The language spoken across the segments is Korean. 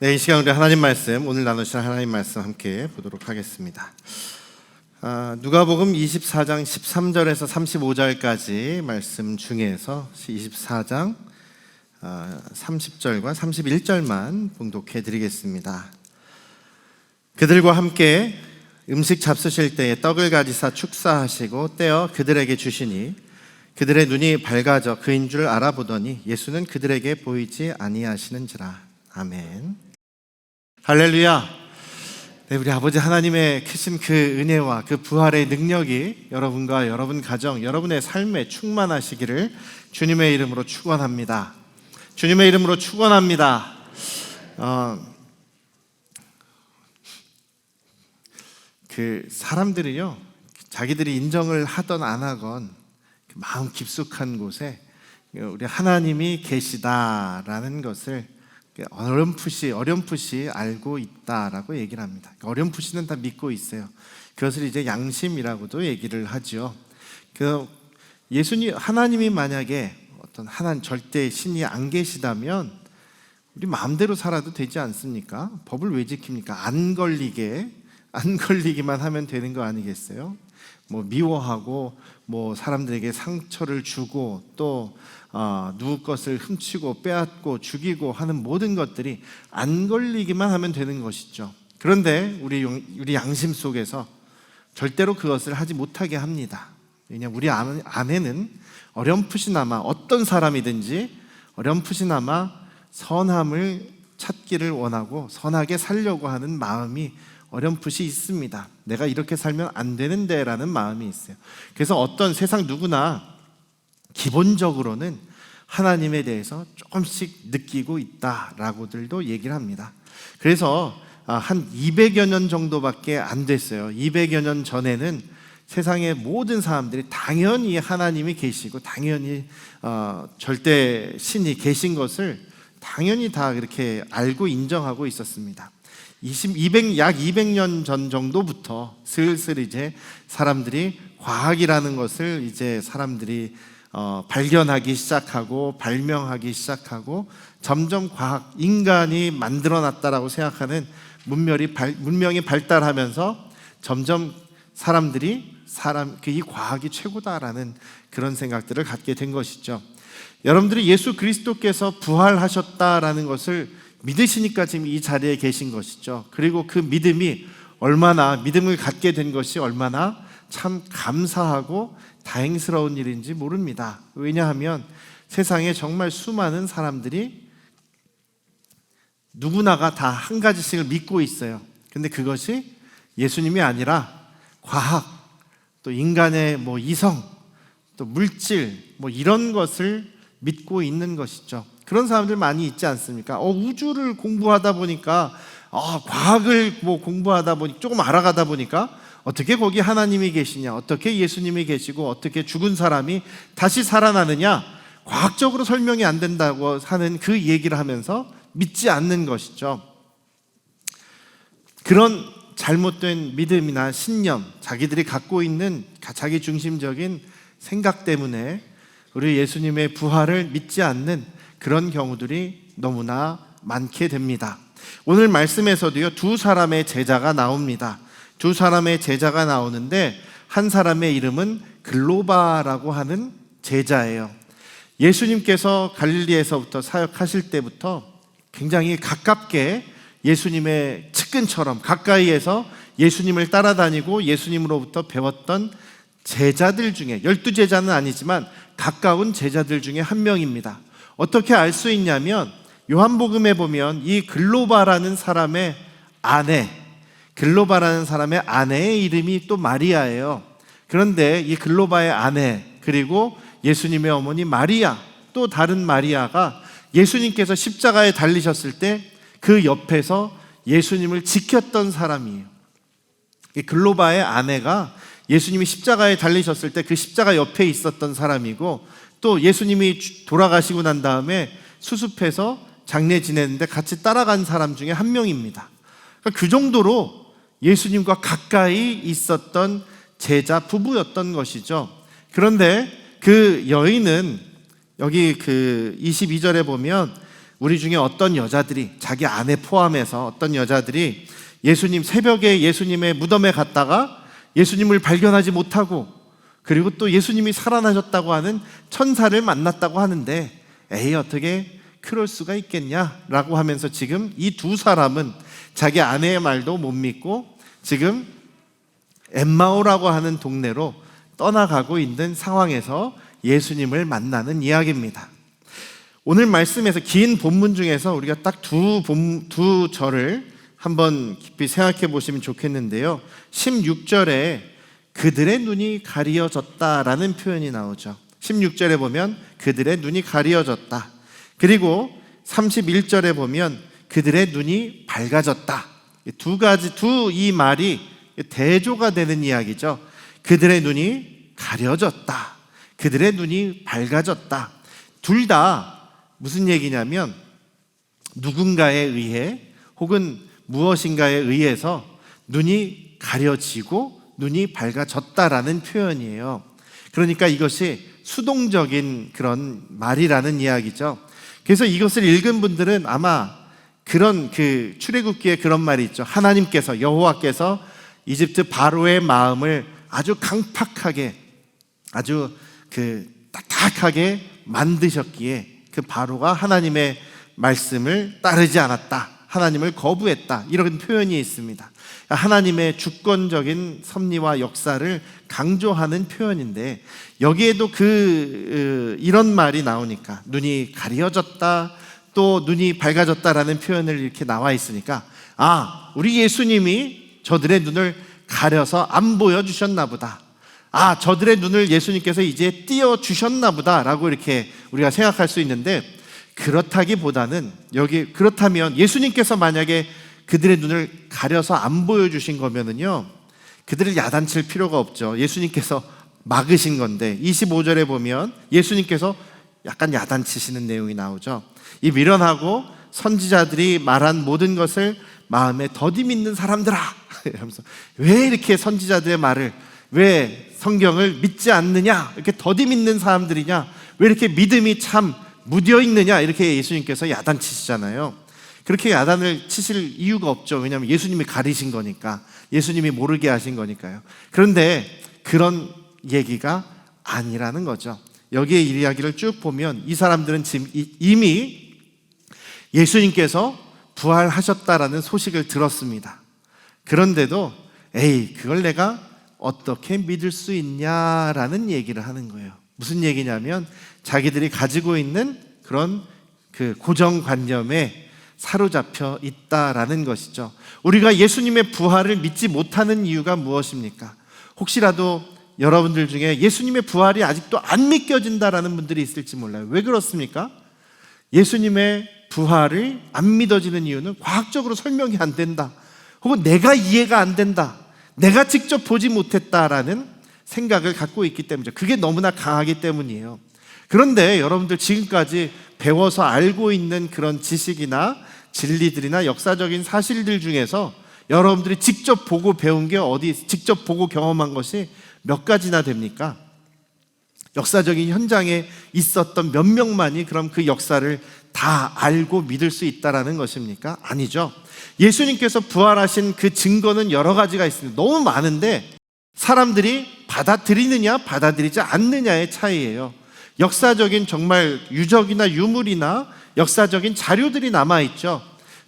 네, 이 시간 우리 하나님 말씀, 오늘 나누실 하나님 말씀 함께 보도록 하겠습니다. 누가복음 24장 13절에서 35절까지 말씀 중에서 24장 30절과 31절만 봉독해 드리겠습니다. 그들과 함께 음식 잡수실 때에 떡을 가지사 축사하시고 떼어 그들에게 주시니 그들의 눈이 밝아져 그인 줄 알아보더니 예수는 그들에게 보이지 아니하시는지라. 아멘. 할렐루야. 네, 우리 아버지 하나님의 크신 그 은혜와 그 부활의 능력이 여러분과 여러분 가정, 여러분의 삶에 충만하시기를 주님의 이름으로 축원합니다. 주님의 이름으로 축원합니다. 그 사람들이요, 자기들이 인정을 하던 안 하건 마음 깊숙한 곳에 우리 하나님이 계시다라는 것을 어렴풋이 알고 있다라고 얘기를 합니다. 어렴풋이는 다 믿고 있어요. 그것을 이제 양심이라고도 얘기를 하죠. 예수님, 하나님이 만약에 어떤 하나님 절대 신이 안 계시다면 우리 마음대로 살아도 되지 않습니까? 법을 왜 지킵니까? 안 걸리기만 하면 되는 거 아니겠어요? 미워하고 사람들에게 상처를 주고 또 누구 것을 훔치고 빼앗고 죽이고 하는 모든 것들이 안 걸리기만 하면 되는 것이죠. 그런데 우리 양심 속에서 절대로 그것을 하지 못하게 합니다. 왜냐하면 우리 안에는 어렴풋이나마 어떤 사람이든지 어렴풋이나마 선함을 찾기를 원하고 선하게 살려고 하는 마음이 어렴풋이 있습니다. 내가 이렇게 살면 안 되는데 라는 마음이 있어요. 그래서 어떤 세상 누구나 기본적으로는 하나님에 대해서 조금씩 느끼고 있다라고들도 얘기를 합니다. 그래서 한 200여 년 정도밖에 안 됐어요. 200여 년 전에는 세상의 모든 사람들이 당연히 하나님이 계시고 당연히 절대 신이 계신 것을 당연히 다 그렇게 알고 인정하고 있었습니다. 약 200년 전 정도부터 슬슬 이제 사람들이 과학이라는 것을 이제 사람들이 발견하기 시작하고 발명하기 시작하고 점점 인간이 만들어놨다라고 생각하는 문명이 발달하면서 점점 사람들이 이 과학이 최고다라는 그런 생각들을 갖게 된 것이죠. 여러분들이 예수 그리스도께서 부활하셨다라는 것을 믿으시니까 지금 이 자리에 계신 것이죠. 그리고 그 믿음을 갖게 된 것이 얼마나 참 감사하고 다행스러운 일인지 모릅니다. 왜냐하면 세상에 정말 수많은 사람들이 누구나가 다 한 가지씩을 믿고 있어요. 근데 그것이 예수님이 아니라 과학, 또 인간의 이성, 또 물질, 이런 것을 믿고 있는 것이죠. 그런 사람들 많이 있지 않습니까? 우주를 공부하다 보니까 과학을 공부하다 보니 조금 알아가다 보니까 어떻게 거기 하나님이 계시냐, 어떻게 예수님이 계시고 어떻게 죽은 사람이 다시 살아나느냐, 과학적으로 설명이 안 된다고 하는 그 얘기를 하면서 믿지 않는 것이죠. 그런 잘못된 믿음이나 신념, 자기들이 갖고 있는 자기 중심적인 생각 때문에 우리 예수님의 부활을 믿지 않는 그런 경우들이 너무나 많게 됩니다. 오늘 말씀에서도요, 두 사람의 제자가 나옵니다. 두 사람의 제자가 나오는데 한 사람의 이름은 글로바라고 하는 제자예요. 예수님께서 갈릴리에서부터 사역하실 때부터 굉장히 가깝게 예수님의 측근처럼 가까이에서 예수님을 따라다니고 예수님으로부터 배웠던 제자들 중에 12제자는 아니지만 가까운 제자들 중에 한 명입니다. 어떻게 알 수 있냐면 요한복음에 보면 이 글로바라는 사람의 아내의 이름이 또 마리아예요. 그런데 이 글로바의 아내 그리고 예수님의 어머니 마리아, 또 다른 마리아가 예수님께서 십자가에 달리셨을 때 그 옆에서 예수님을 지켰던 사람이에요. 이 글로바의 아내가 예수님이 십자가에 달리셨을 때 그 십자가 옆에 있었던 사람이고, 또 예수님이 돌아가시고 난 다음에 수습해서 장례 지내는데 같이 따라간 사람 중에 한 명입니다. 그러니까 그 정도로 예수님과 가까이 있었던 제자 부부였던 것이죠. 그런데 그 여인은 여기 그 22절에 보면 우리 중에 어떤 여자들이, 자기 아내 포함해서 어떤 여자들이 예수님, 새벽에 예수님의 무덤에 갔다가 예수님을 발견하지 못하고, 그리고 또 예수님이 살아나셨다고 하는 천사를 만났다고 하는데, 에이 어떻게 그럴 수가 있겠냐라고 하면서 지금 이 두 사람은 자기 아내의 말도 못 믿고 지금 엠마오라고 하는 동네로 떠나가고 있는 상황에서 예수님을 만나는 이야기입니다. 오늘 말씀에서 긴 본문 중에서 우리가 딱 두 절을 한번 깊이 생각해 보시면 좋겠는데요. 16절에 그들의 눈이 가리어졌다라는 표현이 나오죠. 16절에 보면 그들의 눈이 가리어졌다. 그리고 31절에 보면 그들의 눈이 밝아졌다. 이 말이 대조가 되는 이야기죠. 그들의 눈이 가려졌다. 그들의 눈이 밝아졌다. 둘 다 무슨 얘기냐면 누군가에 의해 혹은 무엇인가에 의해서 눈이 가려지고 눈이 밝아졌다라는 표현이에요. 그러니까 이것이 수동적인 그런 말이라는 이야기죠. 그래서 이것을 읽은 분들은 아마 그런 출애굽기에 그런 말이 있죠. 하나님께서, 여호와께서 이집트 바로의 마음을 아주 강팍하게, 아주 딱딱하게 만드셨기에 그 바로가 하나님의 말씀을 따르지 않았다, 하나님을 거부했다, 이런 표현이 있습니다. 하나님의 주권적인 섭리와 역사를 강조하는 표현인데, 여기에도 이런 말이 나오니까, 눈이 가려졌다, 또 눈이 밝아졌다라는 표현을 이렇게 나와 있으니까, 우리 예수님이 저들의 눈을 가려서 안 보여주셨나 보다, 저들의 눈을 예수님께서 이제 띄어주셨나 보다라고 이렇게 우리가 생각할 수 있는데, 그렇다기보다는 그렇다면 예수님께서 만약에 그들의 눈을 가려서 안 보여주신 거면은요, 그들을 야단칠 필요가 없죠. 예수님께서 막으신 건데, 25절에 보면 예수님께서 약간 야단치시는 내용이 나오죠. 이 미련하고 선지자들이 말한 모든 것을 마음에 더디 믿는 사람들아, 이러면서 왜 이렇게 선지자들의 말을, 왜 성경을 믿지 않느냐, 이렇게 더디 믿는 사람들이냐, 왜 이렇게 믿음이 참 무뎌 있느냐, 이렇게 예수님께서 야단치시잖아요. 그렇게 야단을 치실 이유가 없죠. 왜냐하면 예수님이 가리신 거니까, 예수님이 모르게 하신 거니까요. 그런데 그런 얘기가 아니라는 거죠. 여기에 이 이야기를 쭉 보면 이 사람들은 지금 이미 예수님께서 부활하셨다라는 소식을 들었습니다. 그런데도 그걸 내가 어떻게 믿을 수 있냐라는 얘기를 하는 거예요. 무슨 얘기냐면 자기들이 가지고 있는 그런 고정관념에 사로잡혀 있다라는 것이죠. 우리가 예수님의 부활을 믿지 못하는 이유가 무엇입니까? 혹시라도 여러분들 중에 예수님의 부활이 아직도 안 믿겨진다라는 분들이 있을지 몰라요. 왜 그렇습니까? 예수님의 부활을 안 믿어지는 이유는 과학적으로 설명이 안 된다, 혹은 내가 이해가 안 된다, 내가 직접 보지 못했다라는 생각을 갖고 있기 때문이죠. 그게 너무나 강하기 때문이에요. 그런데 여러분들 지금까지 배워서 알고 있는 그런 지식이나 진리들이나 역사적인 사실들 중에서 여러분들이 직접 보고 배운 게 직접 보고 경험한 것이 몇 가지나 됩니까? 역사적인 현장에 있었던 몇 명만이 그럼 그 역사를 다 알고 믿을 수 있다라는 것입니까? 아니죠. 예수님께서 부활하신 그 증거는 여러 가지가 있습니다. 너무 많은데 사람들이 받아들이느냐 받아들이지 않느냐의 차이예요. 역사적인 정말 유적이나 유물이나 역사적인 자료들이 남아있죠.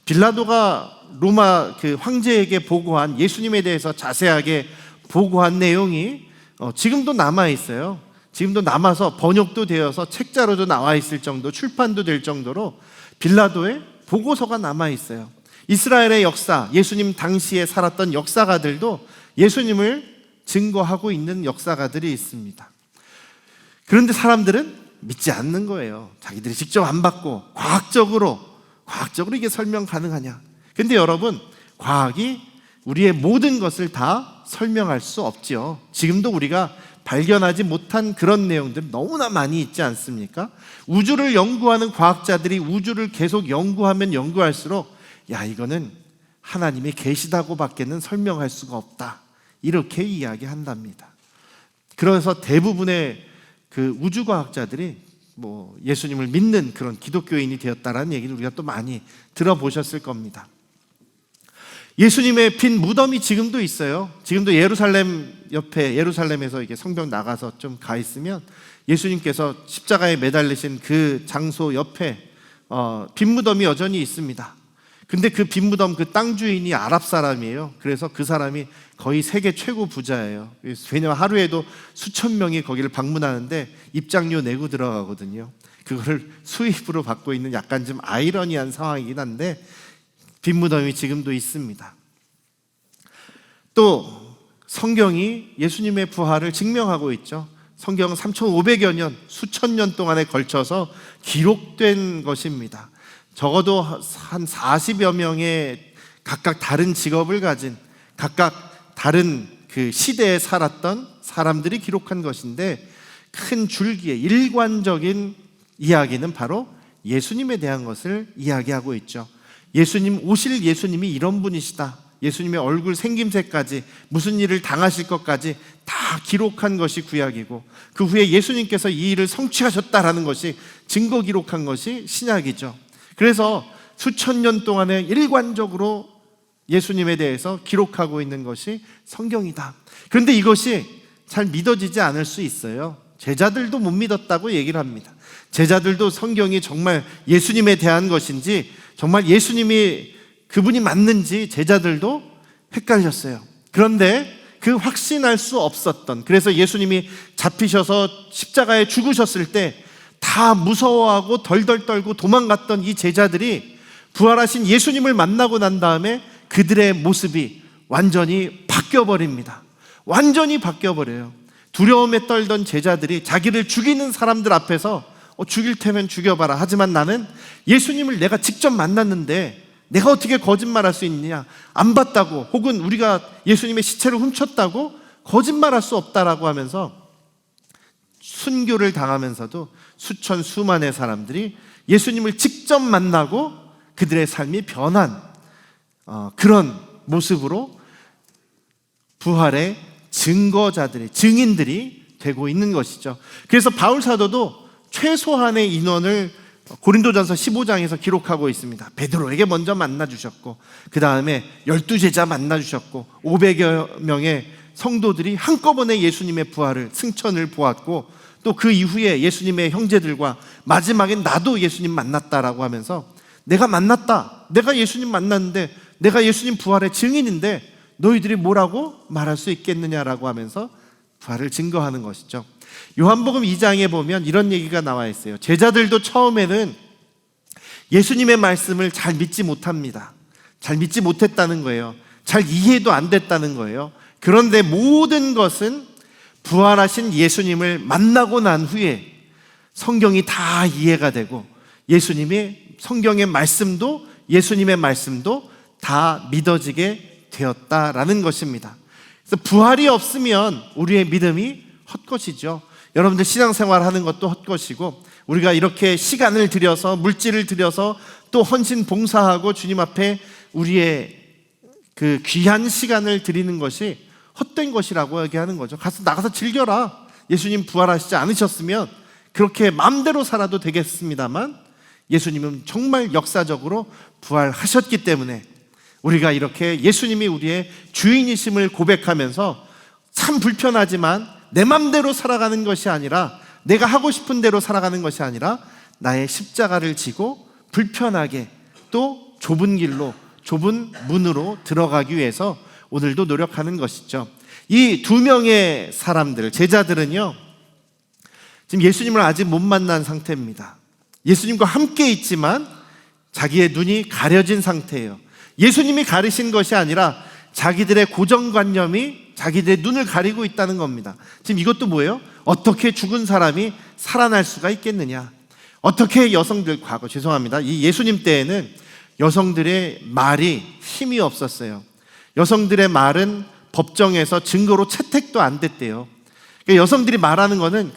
빌라도가 로마 황제에게 보고한, 예수님에 대해서 자세하게 보고한 내용이 지금도 남아있어요. 지금도 남아서 번역도 되어서 책자로도 나와 있을 정도, 출판도 될 정도로 빌라도의 보고서가 남아있어요. 이스라엘의 역사, 예수님 당시에 살았던 역사가들도 예수님을 증거하고 있는 역사가들이 있습니다. 그런데 사람들은 믿지 않는 거예요. 자기들이 직접 안 받고 과학적으로 이게 설명 가능하냐? 근데 여러분, 과학이 우리의 모든 것을 다 설명할 수 없죠. 지금도 우리가 발견하지 못한 그런 내용들 너무나 많이 있지 않습니까? 우주를 연구하는 과학자들이 우주를 계속 연구하면 연구할수록 이거는 하나님이 계시다고 밖에는 설명할 수가 없다, 이렇게 이야기한답니다. 그래서 대부분의 우주과학자들이 예수님을 믿는 그런 기독교인이 되었다라는 얘기를 우리가 또 많이 들어보셨을 겁니다. 예수님의 빈 무덤이 지금도 있어요. 지금도 예루살렘 옆에, 예루살렘에서 이게 성벽 나가서 좀 가 있으면 예수님께서 십자가에 매달리신 그 장소 옆에 빈 무덤이 여전히 있습니다. 근데 그 빈 무덤 그 땅 주인이 아랍 사람이에요. 그래서 그 사람이 거의 세계 최고 부자예요. 왜냐하면 하루에도 수천 명이 거기를 방문하는데 입장료 내고 들어가거든요. 그거를 수입으로 받고 있는 약간 좀 아이러니한 상황이긴 한데 빈 무덤이 지금도 있습니다. 또 성경이 예수님의 부활을 증명하고 있죠. 성경은 3,500여 년, 수천 년 동안에 걸쳐서 기록된 것입니다. 적어도 한 40여 명의 각각 다른 직업을 가진, 각각 다른 그 시대에 살았던 사람들이 기록한 것인데, 큰 줄기의 일관적인 이야기는 바로 예수님에 대한 것을 이야기하고 있죠. 오실 예수님이 이런 분이시다. 예수님의 얼굴 생김새까지, 무슨 일을 당하실 것까지 다 기록한 것이 구약이고, 그 후에 예수님께서 이 일을 성취하셨다라는 것이 증거 기록한 것이 신약이죠. 그래서 수천 년 동안에 일관적으로 예수님에 대해서 기록하고 있는 것이 성경이다. 그런데 이것이 잘 믿어지지 않을 수 있어요. 제자들도 못 믿었다고 얘기를 합니다. 제자들도 성경이 정말 예수님에 대한 것인지, 정말 예수님이 그분이 맞는지 제자들도 헷갈렸어요. 그런데 그 확신할 수 없었던, 그래서 예수님이 잡히셔서 십자가에 죽으셨을 때 다 무서워하고 덜덜 떨고 도망갔던 이 제자들이 부활하신 예수님을 만나고 난 다음에 그들의 모습이 완전히 바뀌어버립니다. 완전히 바뀌어버려요. 두려움에 떨던 제자들이 자기를 죽이는 사람들 앞에서 죽일 테면 죽여봐라. 하지만 나는 예수님을 내가 직접 만났는데 내가 어떻게 거짓말할 수 있느냐, 안 봤다고, 혹은 우리가 예수님의 시체를 훔쳤다고 거짓말할 수 없다라고 하면서 순교를 당하면서도 수천 수만의 사람들이 예수님을 직접 만나고 그들의 삶이 변한 그런 모습으로 부활의 증거자들이, 증인들이 되고 있는 것이죠. 그래서 바울 사도도 최소한의 인원을 고린도전서 15장에서 기록하고 있습니다. 베드로에게 먼저 만나주셨고, 그 다음에 12제자 만나주셨고, 500여 명의 성도들이 한꺼번에 예수님의 부활을, 승천을 보았고, 또 그 이후에 예수님의 형제들과 마지막엔 나도 예수님 만났다라고 하면서, 내가 만났다, 내가 예수님 만났는데, 내가 예수님 부활의 증인인데 너희들이 뭐라고 말할 수 있겠느냐라고 하면서 부활을 증거하는 것이죠. 요한복음 2장에 보면 이런 얘기가 나와 있어요. 제자들도 처음에는 예수님의 말씀을 잘 믿지 못합니다. 잘 믿지 못했다는 거예요. 잘 이해도 안 됐다는 거예요. 그런데 모든 것은 부활하신 예수님을 만나고 난 후에 성경이 다 이해가 되고, 예수님의 성경의 말씀도, 예수님의 말씀도 다 믿어지게 되었다라는 것입니다. 그래서 부활이 없으면 우리의 믿음이 헛것이죠. 여러분들 신앙생활 하는 것도 헛것이고, 우리가 이렇게 시간을 들여서, 물질을 들여서 또 헌신 봉사하고 주님 앞에 우리의 그 귀한 시간을 드리는 것이 헛된 것이라고 얘기하는 거죠. 나가서 즐겨라. 예수님 부활하시지 않으셨으면 그렇게 마음대로 살아도 되겠습니다만, 예수님은 정말 역사적으로 부활하셨기 때문에 우리가 이렇게 예수님이 우리의 주인이심을 고백하면서, 참 불편하지만 내 맘대로 살아가는 것이 아니라, 내가 하고 싶은 대로 살아가는 것이 아니라 나의 십자가를 지고 불편하게 또 좁은 길로, 좁은 문으로 들어가기 위해서 오늘도 노력하는 것이죠. 이 두 명의 사람들, 제자들은요, 지금 예수님을 아직 못 만난 상태입니다. 예수님과 함께 있지만 자기의 눈이 가려진 상태예요. 예수님이 가리신 것이 아니라 자기들의 고정관념이 자기들의 눈을 가리고 있다는 겁니다. 지금 이것도 뭐예요? 어떻게 죽은 사람이 살아날 수가 있겠느냐? 어떻게 여성들, 죄송합니다. 이 예수님 때에는 여성들의 말이 힘이 없었어요. 여성들의 말은 법정에서 증거로 채택도 안 됐대요. 그러니까 여성들이 말하는 거는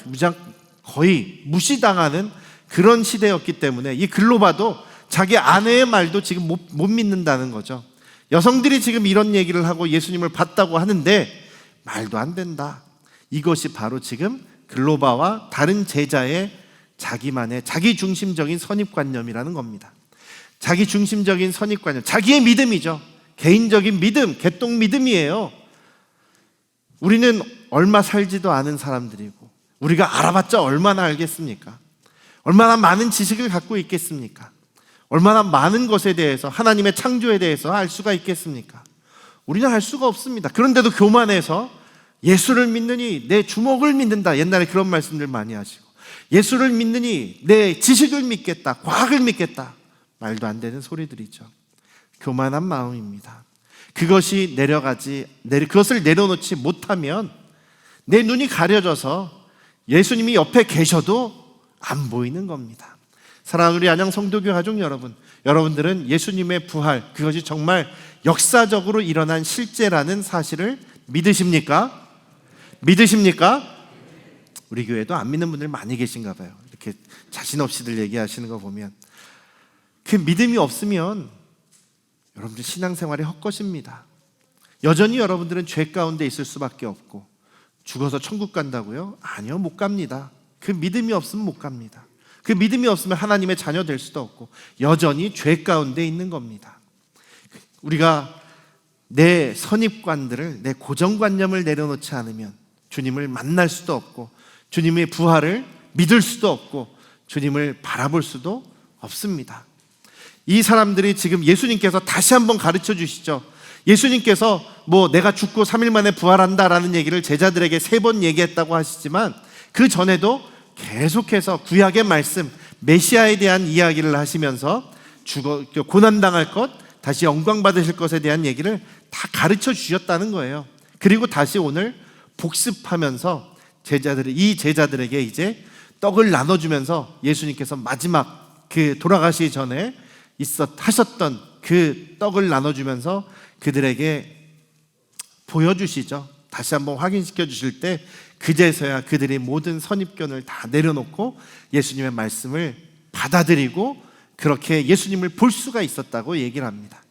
거의 무시당하는 그런 시대였기 때문에 이 글로 봐도 자기 아내의 말도 지금 못 믿는다는 거죠. 여성들이 지금 이런 얘기를 하고 예수님을 봤다고 하는데 말도 안 된다. 이것이 바로 지금 글로바와 다른 제자의 자기만의 자기중심적인 선입관념이라는 겁니다. 자기중심적인 선입관념, 자기의 믿음이죠. 개인적인 믿음, 개똥 믿음이에요. 우리는 얼마 살지도 않은 사람들이고 우리가 알아봤자 얼마나 알겠습니까? 얼마나 많은 지식을 갖고 있겠습니까? 얼마나 많은 것에 대해서, 하나님의 창조에 대해서 알 수가 있겠습니까? 우리는 알 수가 없습니다. 그런데도 교만해서 예수를 믿느니 내 주먹을 믿는다. 옛날에 그런 말씀들 많이 하시고, 예수를 믿느니 내 지식을 믿겠다, 과학을 믿겠다. 말도 안 되는 소리들이죠. 교만한 마음입니다. 그것을 내려놓지 못하면 내 눈이 가려져서 예수님이 옆에 계셔도 안 보이는 겁니다. 사랑하는 우리 안양 성도교 가족 여러분, 여러분들은 예수님의 부활, 그것이 정말 역사적으로 일어난 실제라는 사실을 믿으십니까? 믿으십니까? 우리 교회도 안 믿는 분들 많이 계신가 봐요. 이렇게 자신 없이들 얘기하시는 거 보면. 그 믿음이 없으면 여러분들 신앙생활이 헛것입니다. 여전히 여러분들은 죄 가운데 있을 수밖에 없고, 죽어서 천국 간다고요? 아니요, 못 갑니다. 그 믿음이 없으면 못 갑니다. 그 믿음이 없으면 하나님의 자녀 될 수도 없고 여전히 죄 가운데 있는 겁니다. 우리가 내 선입관들을, 내 고정관념을 내려놓지 않으면 주님을 만날 수도 없고, 주님의 부활을 믿을 수도 없고, 주님을 바라볼 수도 없습니다. 이 사람들이 지금 예수님께서 다시 한번 가르쳐 주시죠. 예수님께서 내가 죽고 3일 만에 부활한다라는 얘기를 제자들에게 3번 얘기했다고 하시지만, 그 전에도 계속해서 구약의 말씀, 메시아에 대한 이야기를 하시면서 고난당할 것, 다시 영광 받으실 것에 대한 얘기를 다 가르쳐 주셨다는 거예요. 그리고 다시 오늘 복습하면서 이 제자들에게 이제 떡을 나눠주면서 예수님께서 마지막 돌아가시기 전에 하셨던 그 떡을 나눠주면서 그들에게 보여주시죠. 다시 한번 확인시켜 주실 때 그제서야 그들이 모든 선입견을 다 내려놓고 예수님의 말씀을 받아들이고 그렇게 예수님을 볼 수가 있었다고 얘기를 합니다.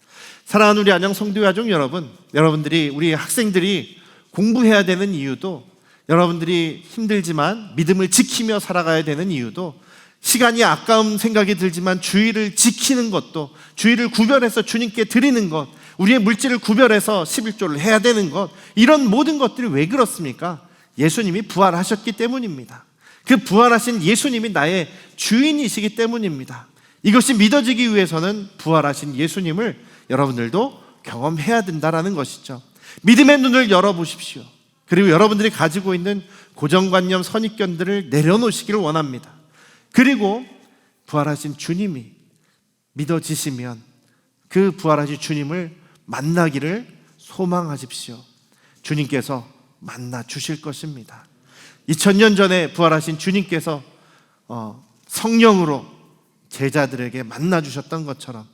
사랑하는 우리 안양 성도 가족 여러분, 여러분들이, 우리 학생들이 공부해야 되는 이유도, 여러분들이 힘들지만 믿음을 지키며 살아가야 되는 이유도, 시간이 아까운 생각이 들지만 주의를 지키는 것도, 주의를 구별해서 주님께 드리는 것, 우리의 물질을 구별해서 11조를 해야 되는 것, 이런 모든 것들이 왜 그렇습니까? 예수님이 부활하셨기 때문입니다. 그 부활하신 예수님이 나의 주인이시기 때문입니다. 이것이 믿어지기 위해서는 부활하신 예수님을 여러분들도 경험해야 된다는 것이죠. 믿음의 눈을 열어보십시오. 그리고 여러분들이 가지고 있는 고정관념, 선입견들을 내려놓으시기를 원합니다. 그리고 부활하신 주님이 믿어지시면 그 부활하신 주님을 만나기를 소망하십시오. 주님께서 만나 주실 것입니다. 2000년 전에 부활하신 주님께서 성령으로 제자들에게 만나 주셨던 것처럼,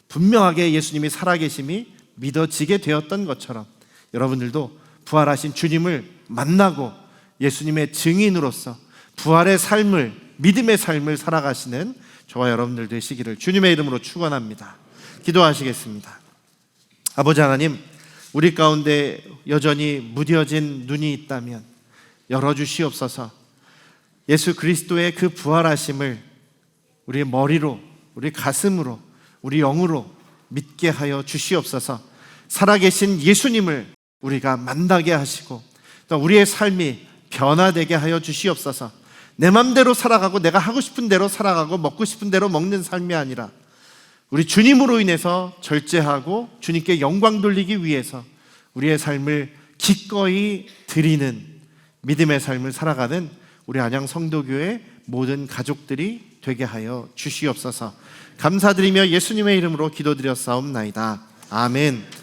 분명하게 예수님이 살아계심이 믿어지게 되었던 것처럼, 여러분들도 부활하신 주님을 만나고 예수님의 증인으로서 부활의 삶을, 믿음의 삶을 살아가시는 저와 여러분들 되시기를 주님의 이름으로 축원합니다. 기도하시겠습니다. 아버지 하나님, 우리 가운데 여전히 무뎌진 눈이 있다면 열어주시옵소서. 예수 그리스도의 그 부활하심을 우리의 머리로, 우리 가슴으로, 우리 영으로 믿게 하여 주시옵소서. 살아계신 예수님을 우리가 만나게 하시고 또 우리의 삶이 변화되게 하여 주시옵소서. 내 맘대로 살아가고 내가 하고 싶은 대로 살아가고 먹고 싶은 대로 먹는 삶이 아니라 우리 주님으로 인해서 절제하고 주님께 영광 돌리기 위해서 우리의 삶을 기꺼이 드리는 믿음의 삶을 살아가는 우리 안양 성도교회 모든 가족들이 되게 하여 주시옵소서. 감사드리며 예수님의 이름으로 기도드렸사옵나이다. 아멘.